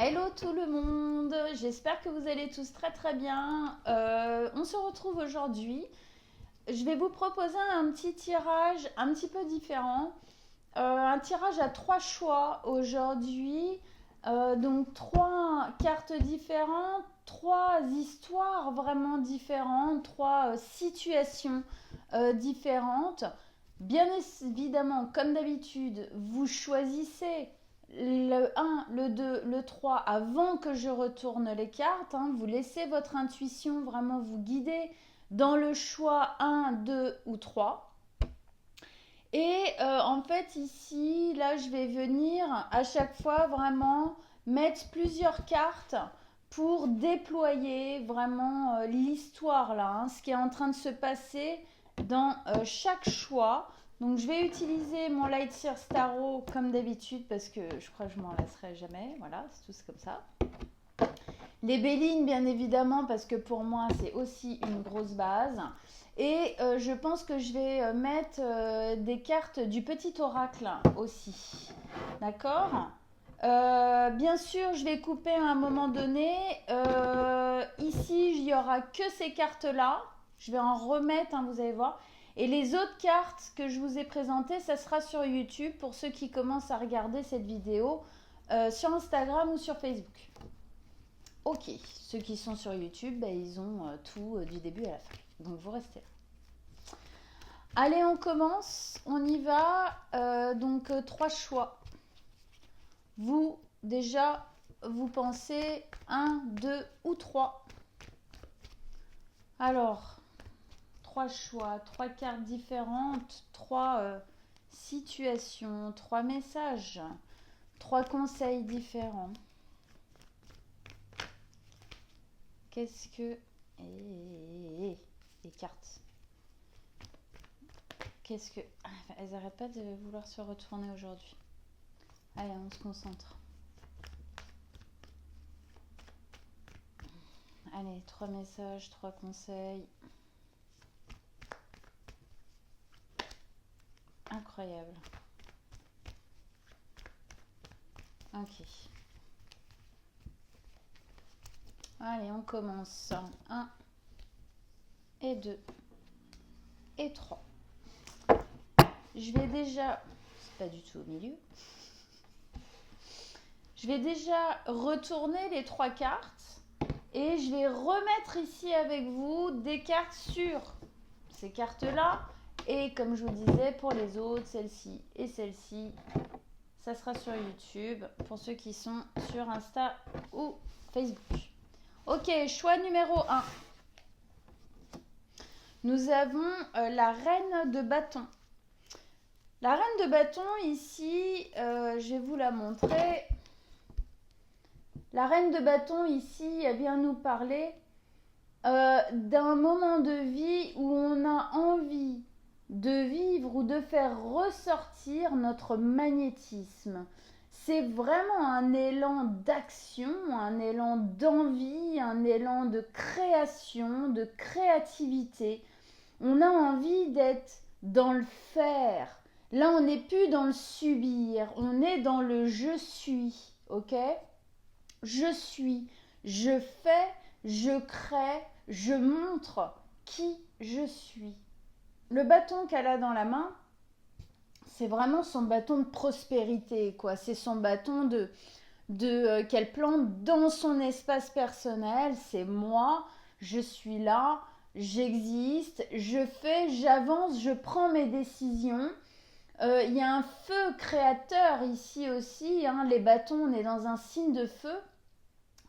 Hello tout le monde, j'espère que vous allez tous très très bien. On se retrouve aujourd'hui. Je vais vous proposer un petit tirage un petit peu différent. Un tirage à trois choix aujourd'hui. Donc trois cartes différentes, trois histoires vraiment différentes, trois situations différentes. Bien évidemment, comme d'habitude, vous choisissez le 1, le 2, le 3 avant que je retourne les cartes. Vous laissez votre intuition vraiment vous guider dans le choix 1, 2 ou 3. Et en fait ici, là je vais venir à chaque fois vraiment mettre plusieurs cartes pour déployer vraiment l'histoire là, ce qui est en train de se passer dans chaque choix. Donc je vais utiliser mon Lightseer Starro comme d'habitude parce que je crois que je m'en lasserai jamais. Voilà, c'est tout comme ça. Les Bélines bien évidemment parce que pour moi c'est aussi une grosse base. Et je pense que je vais mettre des cartes du petit oracle aussi. D'accord. Bien sûr, je vais couper à un moment donné. Ici, il n'y aura que ces cartes-là. Je vais en remettre, vous allez voir. Et les autres cartes que je vous ai présentées, ça sera sur YouTube pour ceux qui commencent à regarder cette vidéo sur Instagram ou sur Facebook. Ok, ceux qui sont sur YouTube, ils ont tout du début à la fin. Donc vous restez là. Allez, on commence. On y va. Donc trois choix. Vous, déjà, vous pensez 1, 2 ou 3. Alors, trois choix, trois cartes différentes, trois situations, trois messages, trois conseils différents. Qu'est-ce que... les cartes. Qu'est-ce que... elles n'arrêtent pas de vouloir se retourner aujourd'hui. Allez, on se concentre. Allez, trois messages, trois conseils. Incroyable. Ok. Allez, on commence. 1 et 2 et 3. Je vais déjà... C'est pas du tout au milieu. Je vais déjà retourner les trois cartes et je vais remettre ici avec vous des cartes sur ces cartes-là. Et comme je vous disais, pour les autres, celle-ci et celle-ci, ça sera sur YouTube pour ceux qui sont sur Insta ou Facebook. Ok, choix numéro 1. Nous avons la reine de bâton. La reine de bâton, ici, je vais vous la montrer. La reine de bâton, ici, elle vient nous parler d'un moment de vie où on a envie de vivre ou de faire ressortir notre magnétisme. C'est vraiment un élan d'action, un élan d'envie, un élan de création, de créativité. On a envie d'être dans le faire. Là, on n'est plus dans le subir, on est dans le je suis, ok ? Je suis, je fais, je crée, je montre qui je suis. Le bâton qu'elle a dans la main, c'est vraiment son bâton de prospérité, quoi. C'est son bâton qu'elle plante dans son espace personnel. C'est moi, je suis là, j'existe, je fais, j'avance, je prends mes décisions. Il y a un feu créateur ici aussi. Les bâtons, on est dans un signe de feu.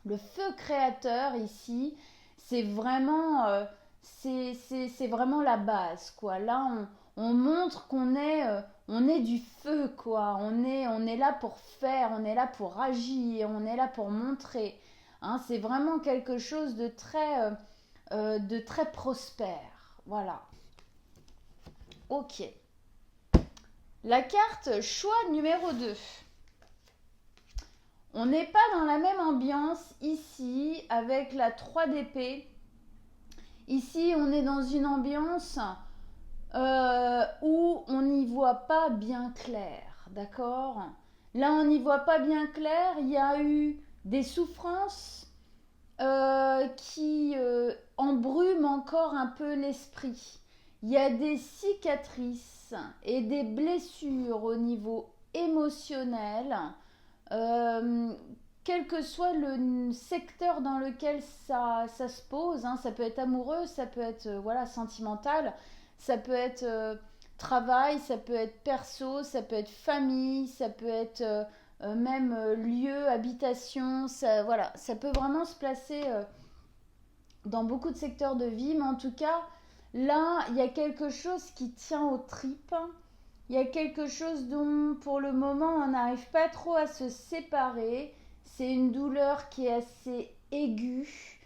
Le feu créateur ici, c'est vraiment, c'est vraiment la base, quoi. Là, on montre qu'on est, on est du feu, quoi. On est là pour faire, on est là pour agir, on est là pour montrer. C'est vraiment quelque chose de très prospère. Voilà. Ok. La carte choix numéro 2. On n'est pas dans la même ambiance ici avec la 3 d'épée. Ici, on est dans une ambiance où on n'y voit pas bien clair, d'accord ? Là, on n'y voit pas bien clair. Il y a eu des souffrances qui embrument encore un peu l'esprit. Il y a des cicatrices et des blessures au niveau émotionnel, euh, quel que soit le secteur dans lequel ça se pose, hein. Ça peut être amoureux, ça peut être voilà, sentimental, ça peut être travail, ça peut être perso, ça peut être famille, ça peut être même lieu, habitation, ça, voilà, ça peut vraiment se placer dans beaucoup de secteurs de vie, mais en tout cas, là, il y a quelque chose qui tient aux tripes. Il y a quelque chose dont, pour le moment, on n'arrive pas trop à se séparer. C'est une douleur qui est assez aiguë.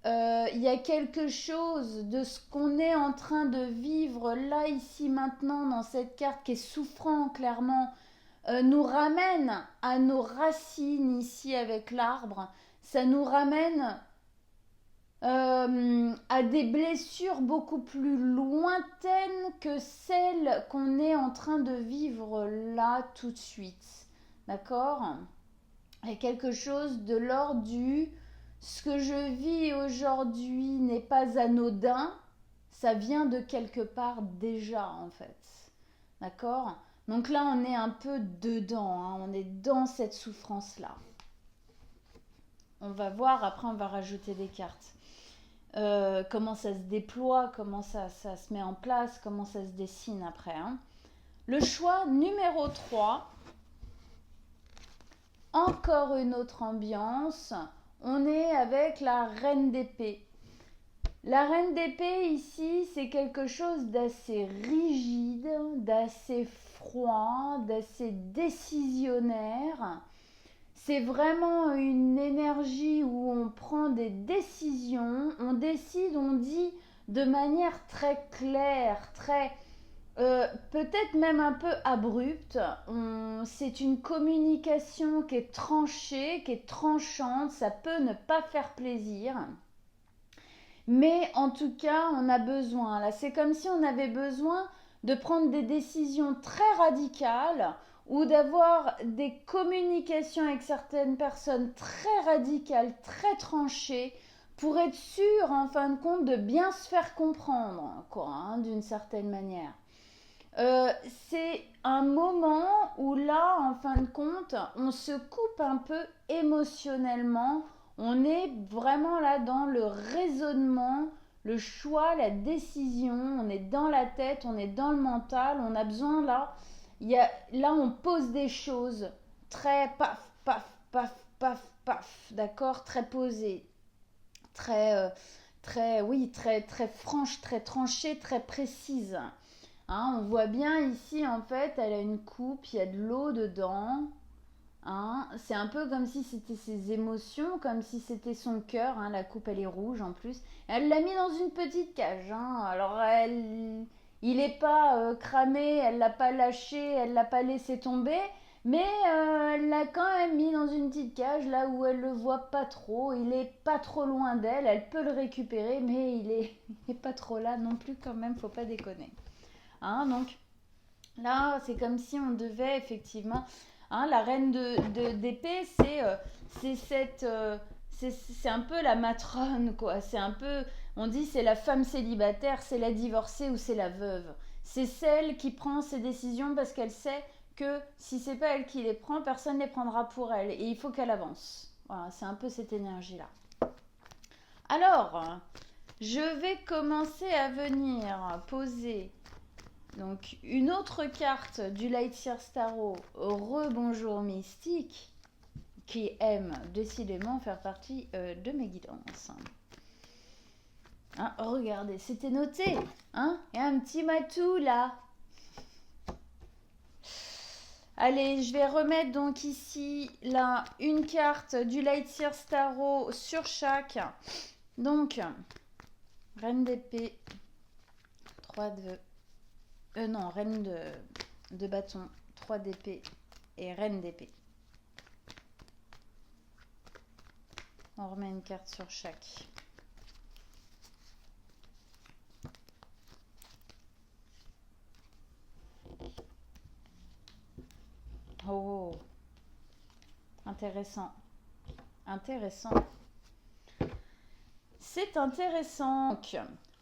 Il y a quelque chose de ce qu'on est en train de vivre là, ici, maintenant, dans cette carte qui est souffrant, clairement, nous ramène à nos racines ici avec l'arbre. Ça nous ramène à des blessures beaucoup plus lointaines que celles qu'on est en train de vivre là tout de suite. D'accord? Il y a quelque chose de l'ordre du ce que je vis aujourd'hui n'est pas anodin, ça vient de quelque part déjà en fait. D'accord? Donc là on est un peu dedans, hein, on est dans cette souffrance-là. On va voir, après on va rajouter des cartes. Comment ça se déploie, comment ça se met en place, comment ça se dessine après. Hein. Le choix numéro 3, encore une autre ambiance, on est avec la reine d'épée. La reine d'épée ici, c'est quelque chose d'assez rigide, d'assez froid, d'assez décisionnaire. C'est vraiment une énergie où on prend des décisions, on décide, on dit de manière très claire, très peut-être même un peu abrupte. C'est une communication qui est tranchée, qui est tranchante, ça peut ne pas faire plaisir. Mais en tout cas, on a besoin. Là, c'est comme si on avait besoin de prendre des décisions très radicales ou d'avoir des communications avec certaines personnes très radicales, très tranchées, pour être sûr, en fin de compte, de bien se faire comprendre, quoi, hein, d'une certaine manière. C'est un moment où là, en fin de compte, on se coupe un peu émotionnellement. On est vraiment là dans le raisonnement, le choix, la décision. On est dans la tête, on est dans le mental. On a besoin là. Là, on pose des choses très paf, paf, paf, paf, paf. D'accord, très posées, très, oui, très franches, très tranchées, très précises. Hein, on voit bien ici, en fait, elle a une coupe, il y a de l'eau dedans. Hein, c'est un peu comme si c'était ses émotions, comme si c'était son cœur. Hein, la coupe, elle est rouge en plus. Elle l'a mis dans une petite cage. Hein, alors, il n'est pas cramé, elle l'a pas lâché, elle l'a pas laissé tomber. Mais elle l'a quand même mis dans une petite cage, là où elle le voit pas trop. Il est pas trop loin d'elle, elle peut le récupérer, mais il est pas trop là non plus quand même, faut pas déconner. Hein, donc là, c'est comme si on devait effectivement... Hein, la reine d'épée, c'est cette... c'est un peu la matrone, quoi. C'est un peu... On dit c'est la femme célibataire, c'est la divorcée ou c'est la veuve. C'est celle qui prend ses décisions parce qu'elle sait que si c'est pas elle qui les prend, personne ne les prendra pour elle. Et il faut qu'elle avance. Voilà, c'est un peu cette énergie-là. Alors, je vais commencer à venir poser donc une autre carte du Lightyear Tarot, Rebonjour Mystique, qui aime décidément faire partie de mes guidances. Hein, regardez, c'était noté. Hein, il y a un petit matou là. Allez, je vais remettre donc ici là une carte du Lightyear Tarot sur chaque. Donc, Reine d'épée, 3 de... non, Reine de bâton, 3 d'épée et Reine d'épée. On remet une carte sur chaque. Oh, intéressant. intéressant. C'est intéressant. Donc,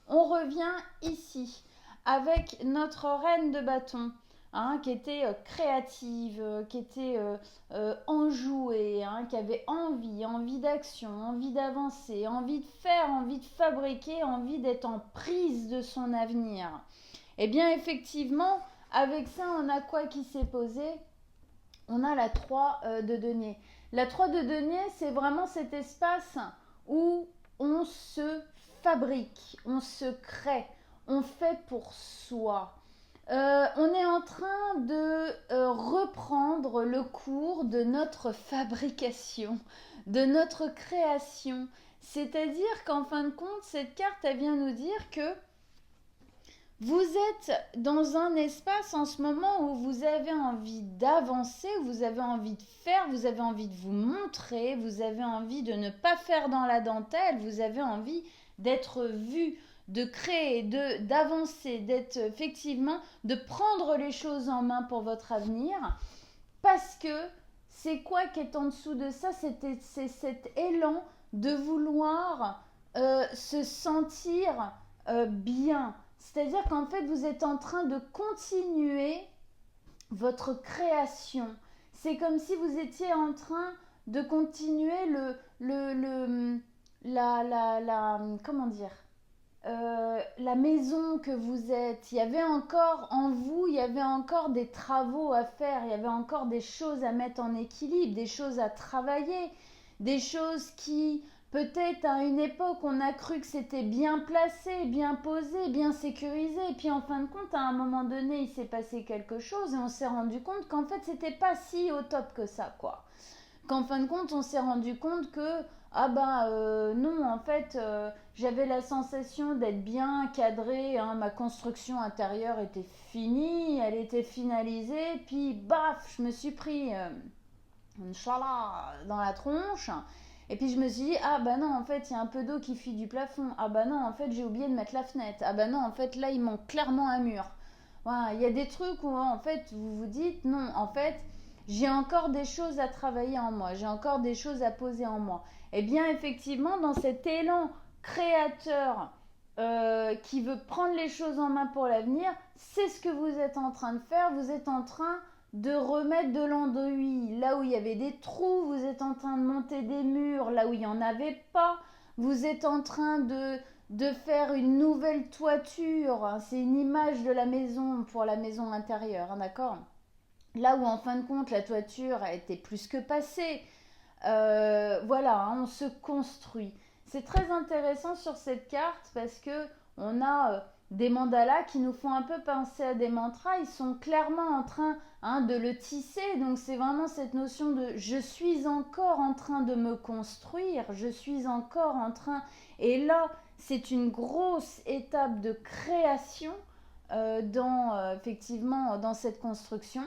on revient ici avec notre reine de bâton, hein, qui était créative, qui était enjouée, hein, qui avait envie d'action, envie d'avancer, envie de faire, envie de fabriquer, envie d'être en prise de son avenir. Eh bien, effectivement, avec ça, on a quoi qui s'est posé? On a la 3 de denier. La 3 de denier, c'est vraiment cet espace où on se fabrique, on se crée, on fait pour soi. On est en train de reprendre le cours de notre fabrication, de notre création. C'est-à-dire qu'en fin de compte, cette carte, elle vient nous dire que vous êtes dans un espace en ce moment où vous avez envie d'avancer, où vous avez envie de faire, vous avez envie de vous montrer, vous avez envie de ne pas faire dans la dentelle, vous avez envie d'être vu, de créer, d'avancer, d'être effectivement, de prendre les choses en main pour votre avenir. Parce que c'est quoi qui est en dessous de ça? C'est cet élan de vouloir se sentir bien. C'est-à-dire qu'en fait, vous êtes en train de continuer votre création. C'est comme si vous étiez en train de continuer comment dire, la maison que vous êtes. Il y avait encore en vous, il y avait encore des travaux à faire, il y avait encore des choses à mettre en équilibre, des choses à travailler, des choses qui, peut-être à une époque, on a cru que c'était bien placé, bien posé, bien sécurisé. Et puis en fin de compte, à un moment donné, il s'est passé quelque chose et on s'est rendu compte qu'en fait, c'était pas si au top que ça, quoi. Qu'en fin de compte, on s'est rendu compte que, non, en fait, j'avais la sensation d'être bien cadrée, hein, ma construction intérieure était finie, elle était finalisée, puis baf, je me suis pris une chala dans la tronche. Et puis je me suis dit, ah bah non, en fait, il y a un peu d'eau qui fuit du plafond. Ah bah non, en fait, j'ai oublié de mettre la fenêtre. Ah bah non, en fait, là, il manque clairement un mur. Voilà, il y a des trucs où, en fait, vous vous dites, non, en fait, j'ai encore des choses à travailler en moi. J'ai encore des choses à poser en moi. Eh bien, effectivement, dans cet élan créateur qui veut prendre les choses en main pour l'avenir, c'est ce que vous êtes en train de faire. Vous êtes en train de remettre de l'enduit là où il y avait des trous, vous êtes en train de monter des murs là où il n'y en avait pas, vous êtes en train de faire une nouvelle toiture, hein, c'est une image de la maison pour la maison intérieure, hein, d'accord? Là où en fin de compte la toiture a été plus que passée, voilà, hein, on se construit. C'est très intéressant sur cette carte parce que on a des mandalas qui nous font un peu penser à des mantras. Ils sont clairement en train, hein, de le tisser. Donc c'est vraiment cette notion de je suis encore en train de me construire, je suis encore en train. Et là, c'est une grosse étape de création effectivement dans cette construction.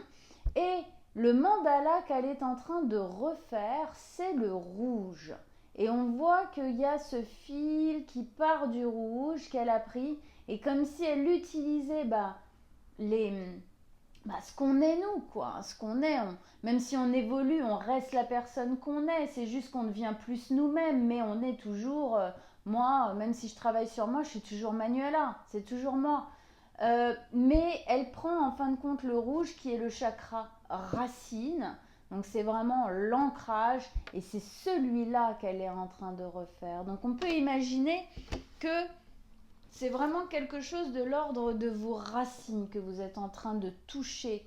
Et le mandala qu'elle est en train de refaire, c'est le rouge. Et on voit qu'il y a ce fil qui part du rouge qu'elle a pris. Et comme si elle utilisait ce qu'on est nous, quoi. Ce qu'on est. Même si on évolue, on reste la personne qu'on est. C'est juste qu'on devient plus nous-mêmes. Mais on est toujours... moi, même si je travaille sur moi, je suis toujours Manuela. C'est toujours moi. Mais elle prend en fin de compte le rouge qui est le chakra racine. Donc c'est vraiment l'ancrage et c'est celui-là qu'elle est en train de refaire. Donc on peut imaginer que c'est vraiment quelque chose de l'ordre de vos racines que vous êtes en train de toucher,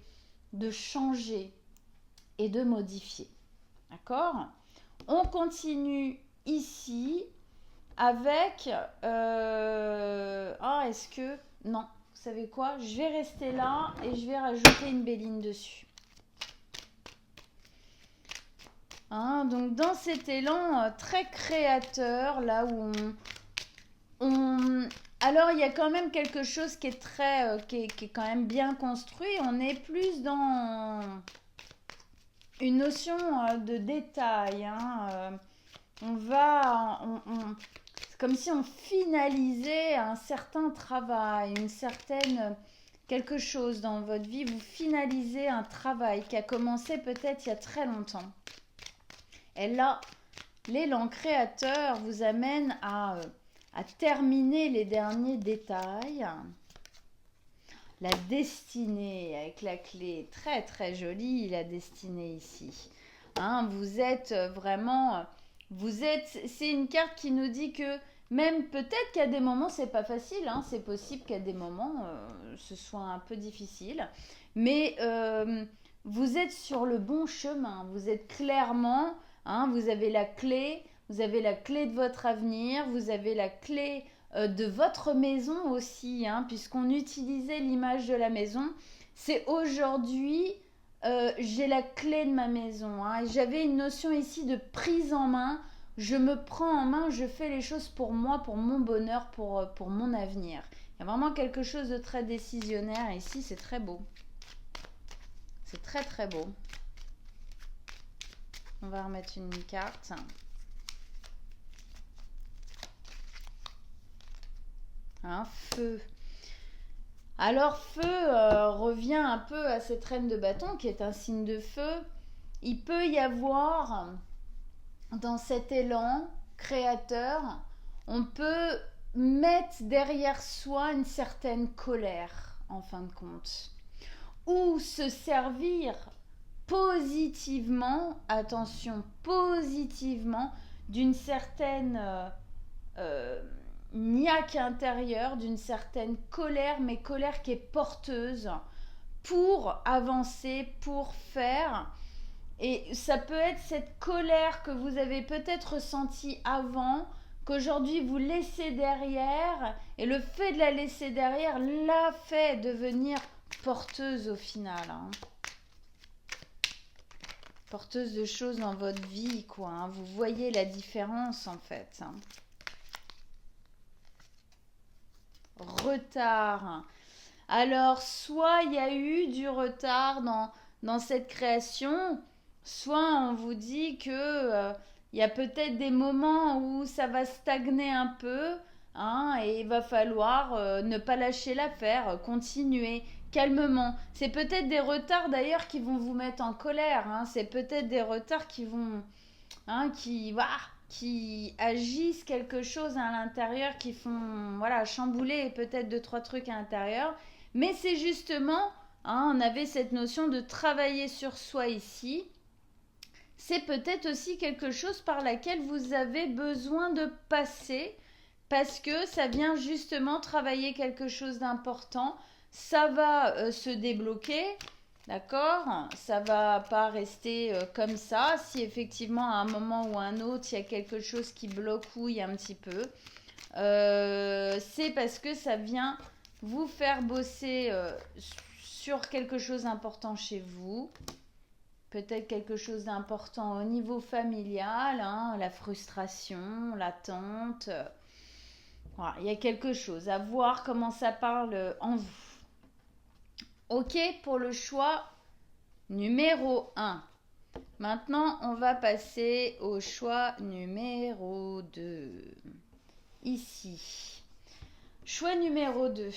de changer et de modifier. D'accord? On continue ici avec... est-ce que... Non. Vous savez quoi? Je vais rester là et je vais rajouter une béline dessus. Hein, donc dans cet élan très créateur, là où alors il y a quand même quelque chose qui est très, qui est quand même bien construit. On est plus dans une notion de détail. Hein, c'est comme si on finalisait un certain travail, quelque chose dans votre vie. Vous finalisez un travail qui a commencé peut-être il y a très longtemps. Et là, l'élan créateur vous amène à terminer les derniers détails. La destinée avec la clé, très très jolie la destinée ici. Hein, vous êtes vraiment, c'est une carte qui nous dit que même peut-être qu'à des moments c'est pas facile, hein, c'est possible qu'à des moments ce soit un peu difficile, mais vous êtes sur le bon chemin, vous êtes clairement, hein, vous avez la clé de votre avenir, vous avez la clé de votre maison aussi, hein, puisqu'on utilisait l'image de la maison. C'est aujourd'hui, j'ai la clé de ma maison. Hein, j'avais une notion ici de prise en main. Je me prends en main, je fais les choses pour moi, pour mon bonheur, pour mon avenir. Il y a vraiment quelque chose de très décisionnaire ici, c'est très beau. C'est très très beau. On va remettre une carte. Un feu. Alors feu revient un peu à cette reine de bâton qui est un signe de feu. Il peut y avoir dans cet élan créateur, on peut mettre derrière soi une certaine colère en fin de compte. Ou se servir positivement, attention, positivement, d'une certaine niaque intérieure, d'une certaine colère, mais colère qui est porteuse pour avancer, pour faire. Et ça peut être cette colère que vous avez peut-être ressentie avant, qu'aujourd'hui vous laissez derrière, et le fait de la laisser derrière l'a fait devenir porteuse au final. Hein. Porteuse de choses dans votre vie, quoi. Hein. Vous voyez la différence en fait. Hein. Retard. Alors, soit il y a eu du retard dans cette création, soit on vous dit que il y a peut-être des moments où ça va stagner un peu, hein, et il va falloir ne pas lâcher l'affaire, continuer calmement. C'est peut-être des retards d'ailleurs qui vont vous mettre en colère, hein, c'est peut-être des retards qui vont, hein, qui agissent quelque chose à l'intérieur, qui font voilà, chambouler peut-être deux, trois trucs à l'intérieur. Mais c'est justement, hein, on avait cette notion de travailler sur soi ici. C'est peut-être aussi quelque chose par laquelle vous avez besoin de passer parce que ça vient justement travailler quelque chose d'important. Ça va se débloquer. D'accord? Ça va pas rester comme ça. Si effectivement à un moment ou à un autre, il y a quelque chose qui blocouille un petit peu, c'est parce que ça vient vous faire bosser sur quelque chose d'important chez vous. Peut-être quelque chose d'important au niveau familial, hein, la frustration, l'attente. Voilà, il y a quelque chose à voir comment ça parle en vous. Ok pour le choix numéro 1. Maintenant, on va passer au choix numéro 2. Ici. Choix numéro 2.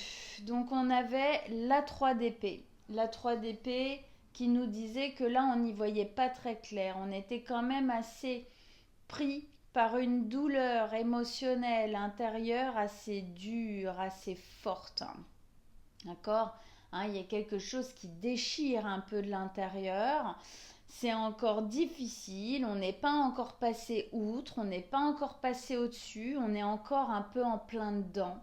Donc, on avait la 3 d'épée. La 3 d'épée qui nous disait que là, on n'y voyait pas très clair. On était quand même assez pris par une douleur émotionnelle intérieure assez dure, assez forte. D'accord ? Hein, il y a quelque chose qui déchire un peu de l'intérieur. C'est encore difficile, on n'est pas encore passé outre, on n'est pas encore passé au-dessus, on est encore un peu en plein dedans.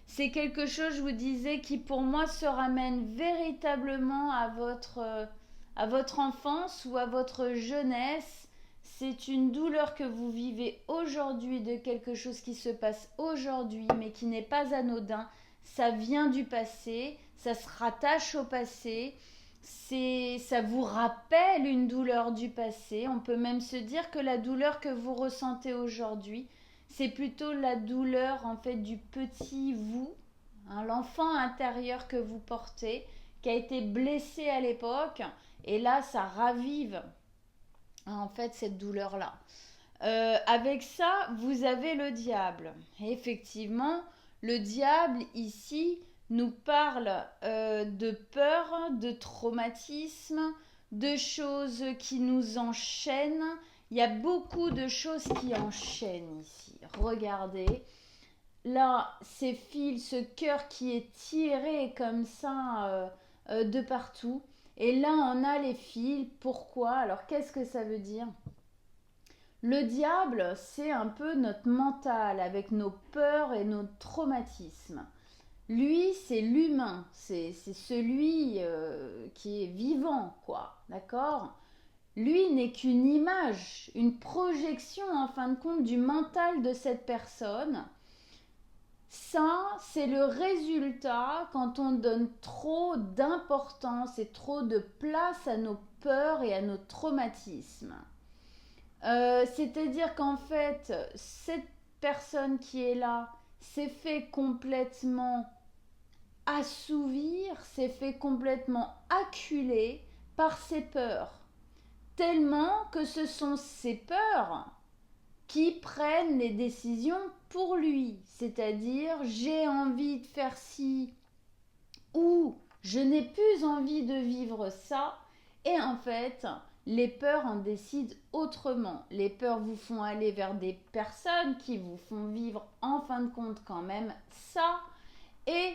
C'est quelque chose, je vous disais, qui pour moi se ramène véritablement à votre enfance ou à votre jeunesse. C'est une douleur que vous vivez aujourd'hui de quelque chose qui se passe aujourd'hui, mais qui n'est pas anodin. Ça vient du passé, ça se rattache au passé. Ça vous rappelle une douleur du passé. On peut même se dire que la douleur que vous ressentez aujourd'hui, c'est plutôt la douleur en fait du petit vous, hein, l'enfant intérieur que vous portez, qui a été blessé à l'époque, et là ça ravive hein, en fait cette douleur-là. Avec ça, vous avez le diable. Et effectivement, le diable ici nous parle de peur, de traumatisme, de choses qui nous enchaînent, Il y a beaucoup de choses qui enchaînent ici. Regardez. Là, ces fils, ce cœur qui est tiré comme ça de partout. Et là, on a les fils. Pourquoi? Alors, qu'est-ce que ça veut dire? Le diable, c'est un peu notre mental avec nos peurs et nos traumatismes. Lui, c'est l'humain, c'est celui qui est vivant, quoi, d'accord? Lui n'est qu'une image, une projection en fin de compte du mental de cette personne. Ça, c'est le résultat quand on donne trop d'importance et trop de place à nos peurs et à nos traumatismes. C'est-à-dire qu'en fait, cette personne qui est là s'est fait complètement assouvir, s'est fait complètement acculer par ses peurs. Tellement que ce sont ses peurs qui prennent les décisions pour lui. C'est-à-dire, j'ai envie de faire ci ou je n'ai plus envie de vivre ça. Et en fait, les peurs en décident autrement. Les peurs vous font aller vers des personnes qui vous font vivre en fin de compte quand même ça. Et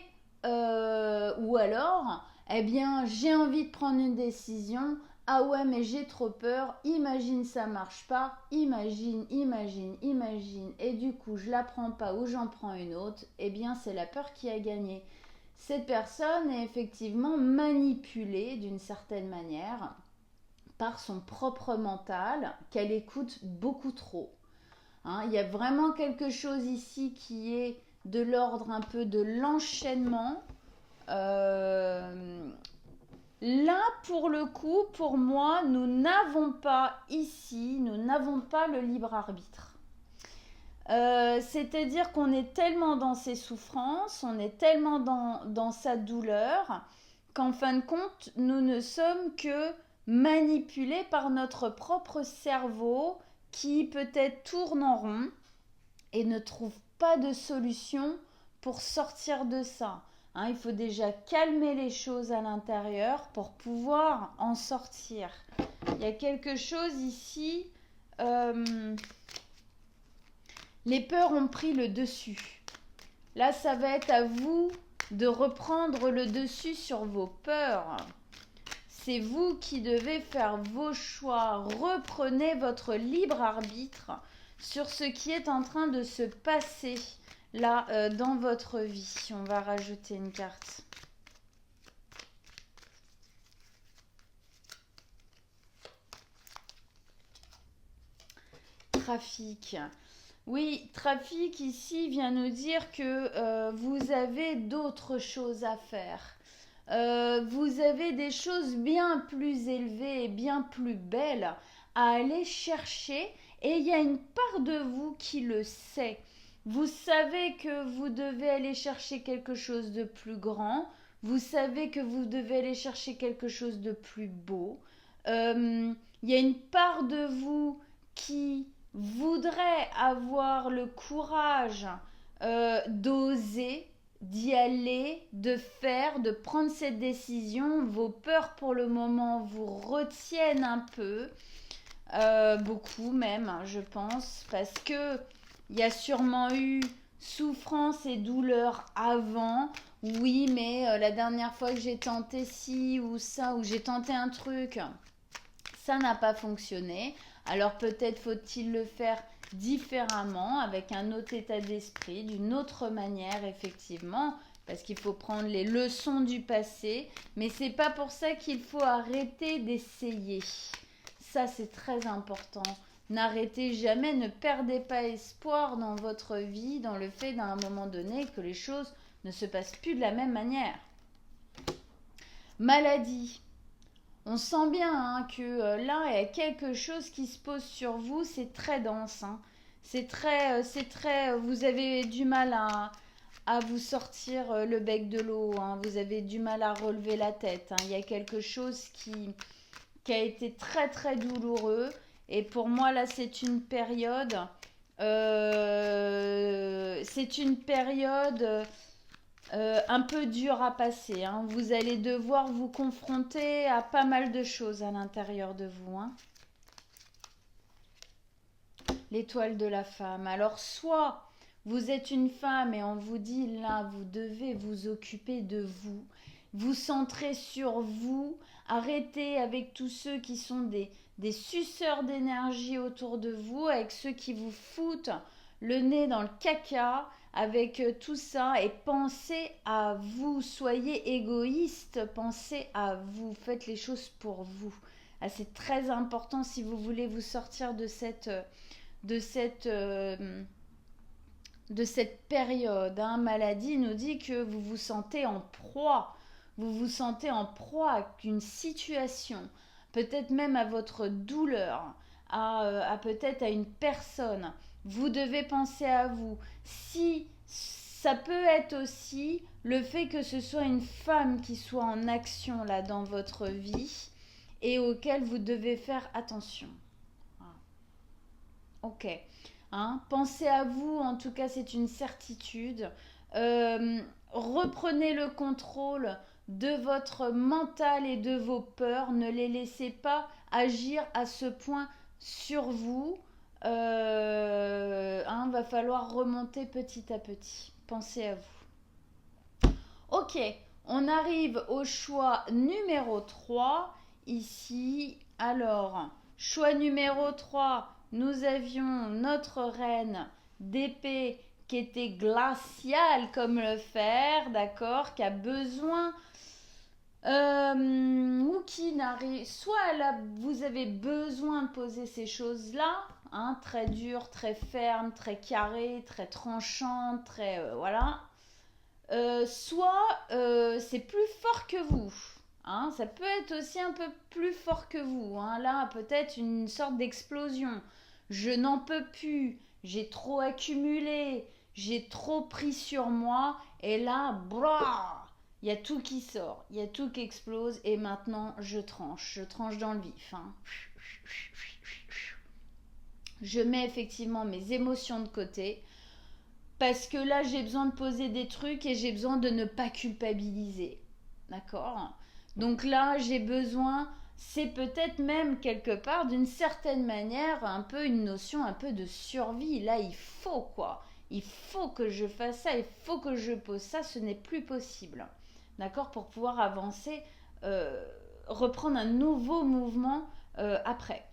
ou alors, eh bien, j'ai envie de prendre une décision. Ah ouais, mais j'ai trop peur. Imagine ça marche pas. Imagine. Et du coup, je la prends pas ou j'en prends une autre. Eh bien, c'est la peur qui a gagné. Cette personne est effectivement manipulée d'une certaine manière par son propre mental qu'elle écoute beaucoup trop. Hein, il y a vraiment quelque chose ici qui est de l'ordre un peu de l'enchaînement. Là, pour le coup, pour moi, nous n'avons pas ici, nous n'avons pas le libre arbitre. C'est-à-dire qu'on est tellement dans ses souffrances, on est tellement dans sa douleur, qu'en fin de compte, nous ne sommes que manipulés par notre propre cerveau qui peut-être tourne en rond et ne trouve pas de solution pour sortir de ça. Hein, il faut déjà calmer les choses à l'intérieur pour pouvoir en sortir. Il y a quelque chose ici. Les peurs ont pris le dessus. Là, ça va être à vous de reprendre le dessus sur vos peurs. C'est vous qui devez faire vos choix. Reprenez votre libre arbitre sur ce qui est en train de se passer là dans votre vie. On va rajouter une carte. Trafic. Oui, trafic ici vient nous dire que vous avez d'autres choses à faire. Vous avez des choses bien plus élevées et bien plus belles à aller chercher et il y a une part de vous qui le sait. Vous savez que vous devez aller chercher quelque chose de plus grand, vous savez que vous devez aller chercher quelque chose de plus beau. Il y a une part de vous qui voudrait avoir le courage d'oser, d'y aller, de faire, de prendre cette décision. Vos peurs pour le moment vous retiennent un peu, beaucoup même, je pense, parce que il y a sûrement eu souffrance et douleur avant. Oui, mais la dernière fois que j'ai tenté ci ou ça, ou j'ai tenté un truc, ça n'a pas fonctionné. Alors peut-être faut-il le faire différemment, avec un autre état d'esprit, d'une autre manière, effectivement, parce qu'il faut prendre les leçons du passé, mais c'est pas pour ça qu'il faut arrêter d'essayer. Ça, c'est très important. N'arrêtez jamais, ne perdez pas espoir dans votre vie, dans le fait d'un moment donné que les choses ne se passent plus de la même manière. Maladie. On sent bien que là, il y a quelque chose qui se pose sur vous, c'est très dense. C'est très, vous avez du mal à vous sortir le bec de l'eau. Vous avez du mal à relever la tête. Il y a quelque chose qui a été très très douloureux. Et pour moi, là, c'est une période un peu dur à passer. Vous allez devoir vous confronter à pas mal de choses à l'intérieur de vous. l'étoile de la femme. Alors, soit vous êtes une femme et on vous dit là, vous devez vous occuper de vous, vous centrer sur vous, arrêtez avec tous ceux qui sont des suceurs d'énergie autour de vous, avec ceux qui vous foutent le nez dans le caca, avec tout ça, et pensez à vous, soyez égoïste, pensez à vous, faites les choses pour vous. Ah, c'est très important si vous voulez vous sortir de cette, euh, de cette période. Hein. Maladie nous dit que vous vous sentez en proie. Vous vous sentez en proie à une situation, peut-être même à votre douleur, à peut-être à une personne. Vous devez penser à vous. Si ça peut être aussi le fait que ce soit une femme qui soit en action là dans votre vie et auquel vous devez faire attention. Ok. Hein, pensez à vous, en tout cas c'est une certitude. Reprenez le contrôle de votre mental et de vos peurs. Ne les laissez pas agir à ce point sur vous. Va falloir remonter petit à petit. Pensez à vous. Ok, on arrive au choix numéro 3 ici. Alors, choix numéro 3. Nous avions notre reine d'épée qui était glaciale comme le fer, d'accord, qui a besoin ou qui n'arrive, soit vous avez besoin de poser ces choses-là, hein, très dures, très fermes, très carrées, très tranchantes, très voilà, soit c'est plus fort que vous. Hein, ça peut être aussi un peu plus fort que vous. Hein, là, peut-être une sorte d'explosion. Je n'en peux plus. J'ai trop accumulé. J'ai trop pris sur moi. Et là, brah, il y a tout qui sort. Il y a tout qui explose. Et maintenant, je tranche. Je tranche dans le vif. Hein. Je mets effectivement mes émotions de côté. Parce que là, j'ai besoin de poser des trucs et j'ai besoin de ne pas culpabiliser. D'accord ? Donc là, j'ai besoin, c'est peut-être même quelque part, d'une certaine manière, un peu une notion un peu de survie. Là, il faut quoi. Il faut que je fasse ça, il faut que je pose ça, ce n'est plus possible. D'accord? Pour pouvoir avancer, reprendre un nouveau mouvement après.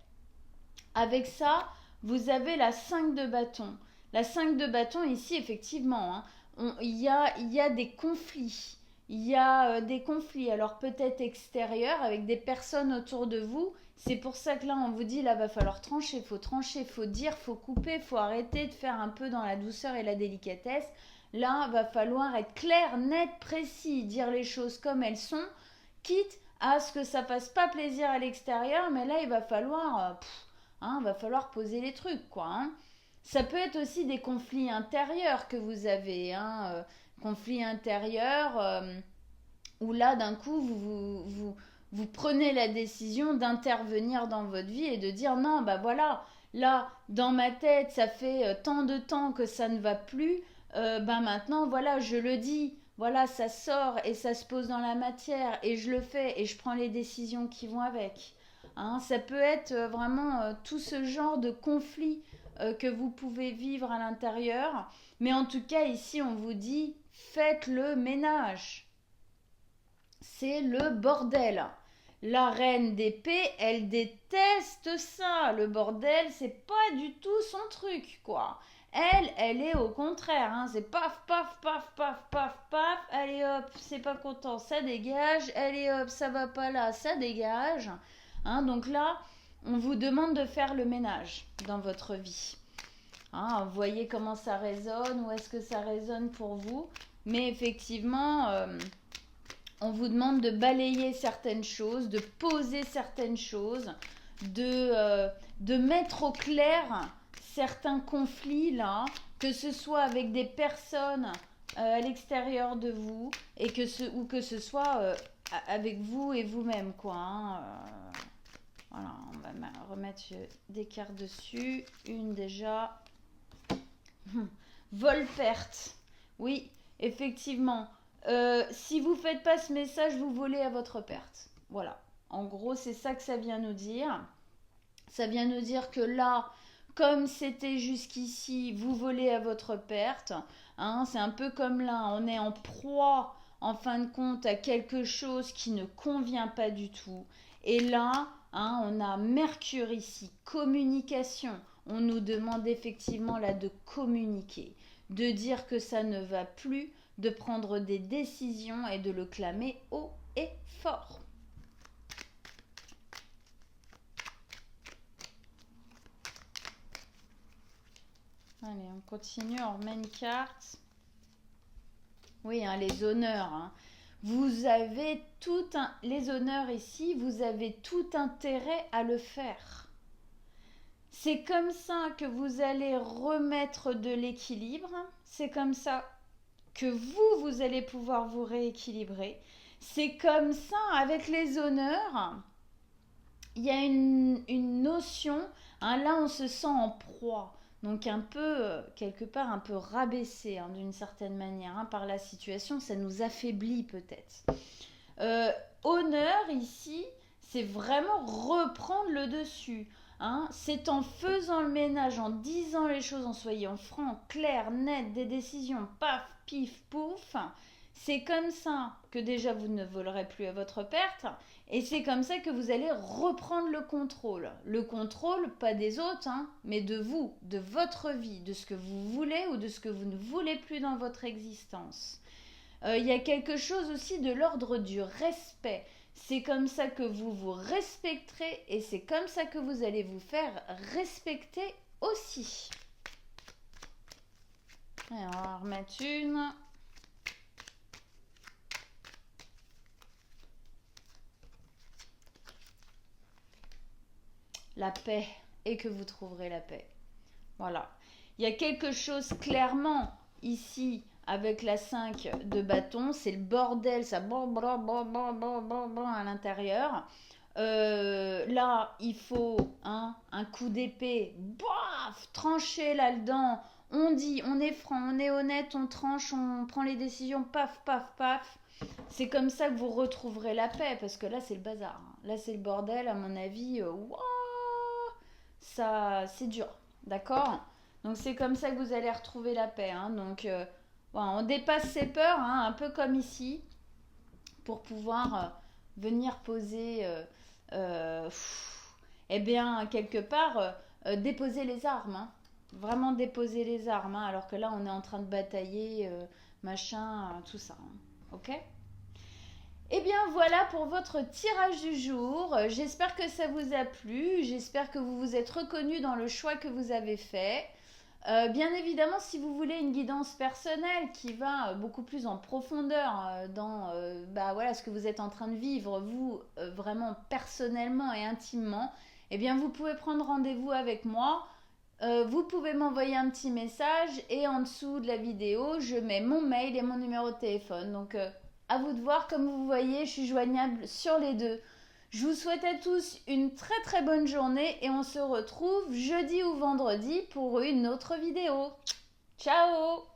Avec ça, vous avez la 5 de bâton. La 5 de bâton, ici, effectivement, hein, il y a des conflits. Il y a des conflits, alors peut-être extérieurs, avec des personnes autour de vous. C'est pour ça que là, on vous dit, là, va falloir trancher, faut dire, faut couper, faut arrêter de faire un peu dans la douceur et la délicatesse. Là, va falloir être clair, net, précis, dire les choses comme elles sont, quitte à ce que ça fasse pas plaisir à l'extérieur, mais là, il va falloir... va falloir poser les trucs, quoi. Hein. Ça peut être aussi des conflits intérieurs que vous avez, conflits intérieurs où là, d'un coup, vous prenez la décision d'intervenir dans votre vie et de dire non, bah voilà, là, dans ma tête, ça fait tant de temps que ça ne va plus, maintenant, voilà, je le dis. Voilà, ça sort et ça se pose dans la matière et je le fais et je prends les décisions qui vont avec. Hein, ça peut être vraiment tout ce genre de conflit que vous pouvez vivre à l'intérieur. Mais en tout cas, ici, on vous dit, faites le ménage. C'est le bordel. La reine d'épée, elle déteste ça. Le bordel, c'est pas du tout son truc, quoi. Elle est au contraire. Hein. C'est paf, paf, paf, paf, paf, paf. Allez hop, c'est pas content, ça dégage. Allez hop, ça va pas là, ça dégage. Hein, donc là, on vous demande de faire le ménage dans votre vie. Hein, vous voyez comment ça résonne, où est-ce que ça résonne pour vous. Mais effectivement, on vous demande de balayer certaines choses, de poser certaines choses, de mettre au clair certains conflits là, que ce soit avec des personnes à l'extérieur de vous et ou que ce soit avec vous et vous-même, quoi. Hein, voilà, on va remettre des cartes dessus. Une déjà. Vol-perte. Oui, effectivement. Si vous ne faites pas ce message, vous volez à votre perte. Voilà. En gros, c'est ça que ça vient nous dire. Ça vient nous dire que là, Comme c'était jusqu'ici, vous volez à votre perte. Hein, c'est un peu comme là, on est en proie, en fin de compte, à quelque chose qui ne convient pas du tout. Et là, hein, on a Mercure ici, communication. On nous demande effectivement là de communiquer, de dire que ça ne va plus, de prendre des décisions et de le clamer haut et fort. Allez, on continue, on remet une carte. Oui, hein, les honneurs. Hein. Vous avez les honneurs ici, vous avez tout intérêt à le faire. C'est comme ça que vous allez remettre de l'équilibre. C'est comme ça que vous allez pouvoir vous rééquilibrer. C'est comme ça, avec les honneurs, il y a une notion, hein, là on se sent en proie. Donc un peu, quelque part, un peu rabaissé hein, d'une certaine manière hein, par la situation, ça nous affaiblit peut-être. Honneur ici, c'est vraiment reprendre le dessus. Hein. C'est en faisant le ménage, en disant les choses, en soyant franc, clair, net, des décisions, paf, pif, pouf. C'est comme ça que déjà vous ne volerez plus à votre perte et c'est comme ça que vous allez reprendre le contrôle. Le contrôle, pas des autres, hein, mais de vous, de votre vie, de ce que vous voulez ou de ce que vous ne voulez plus dans votre existence. Il y a quelque chose aussi de l'ordre du respect. C'est comme ça que vous vous respecterez et c'est comme ça que vous allez vous faire respecter aussi. Alors, on va remettre une. La paix et que vous trouverez la paix. Voilà. Il y a quelque chose clairement ici avec la 5 de bâton, c'est le bordel, ça à l'intérieur. Là, il faut un coup d'épée, trancher là-dedans. On dit, on est franc, on est honnête, on tranche, on prend les décisions, paf, paf, paf. C'est comme ça que vous retrouverez la paix, parce que là, c'est le bazar. Là, c'est le bordel, à mon avis. Ça, c'est dur, d'accord? Donc, c'est comme ça que vous allez retrouver la paix. Hein. Donc, voilà, on dépasse ses peurs, hein, un peu comme ici, pour pouvoir venir poser, eh bien, quelque part, déposer les armes. Hein. Vraiment déposer les armes, hein, alors que là, on est en train de batailler, machin, tout ça. Hein. Ok? Eh bien voilà pour votre tirage du jour. J'espère que ça vous a plu. J'espère que vous vous êtes reconnu dans le choix que vous avez fait. Bien évidemment, si vous voulez une guidance personnelle qui va beaucoup plus en profondeur dans voilà, ce que vous êtes en train de vivre, vous, vraiment personnellement et intimement, eh bien vous pouvez prendre rendez-vous avec moi. Vous pouvez m'envoyer un petit message et en dessous de la vidéo, je mets mon mail et mon numéro de téléphone. Donc, à vous de voir. Comme vous voyez, je suis joignable sur les deux. Je vous souhaite à tous une très très bonne journée et on se retrouve jeudi ou vendredi pour une autre vidéo. Ciao!